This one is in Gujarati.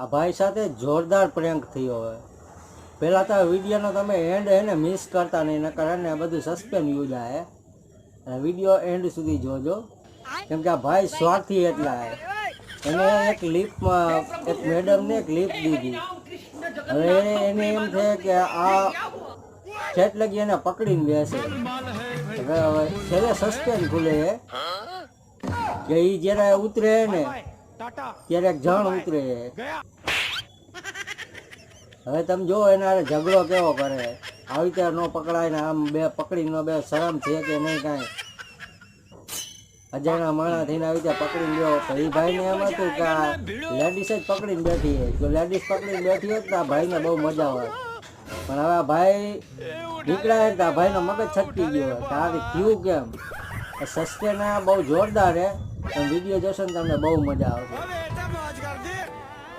આ ભાઈ સાથે જોરદાર પ્રેન્ક થયો હોય. પહેલાં તો આ વિડીયોનો તમે એન્ડ એને મિસ કરતા નહીં, નકર એને બધું સસ્પેન્સ યુઝ આવે. અને વિડીયો એન્ડ સુધી જોજો, કેમ કે આ ભાઈ સ્વાર્થી એટલા એને એક લીપમાં એક મેડમને એક લીપ દીધી. હવે એને એમ છે કે આ ઠેઠ લગી એને પકડીને બેસે. હવે છેલ્લે સસ્પેન્સ ખુલે કે એ જ્યારે ઉતરે ને ત્યારે એક જણ ઉતરે. હવે તમે જો એના ઝઘડો કેવો કરે. આવી રીતે ન પકડાય ને આમ બે પકડીને બે શરમ છે કે નહીં કાંઈ. અજાણા માણા થઈને આવી રીતે પકડીને ગયો. તો એ ભાઈને એમ હતું કે આ લેડીઝ જ પકડીને બેઠી હોય. જો લેડીઝ પકડીને બેઠી હોત તો આ ભાઈને બહુ મજા આવે. પણ હવે આ ભાઈ નીકળાય તો આ ભાઈનો મગજ છટકી ગયો. તો આ થયું કેમ? સસ્પેન્સ બહુ જોરદાર છે. તમે વિડીયો જોશો ને તમને બહુ મજા આવશે.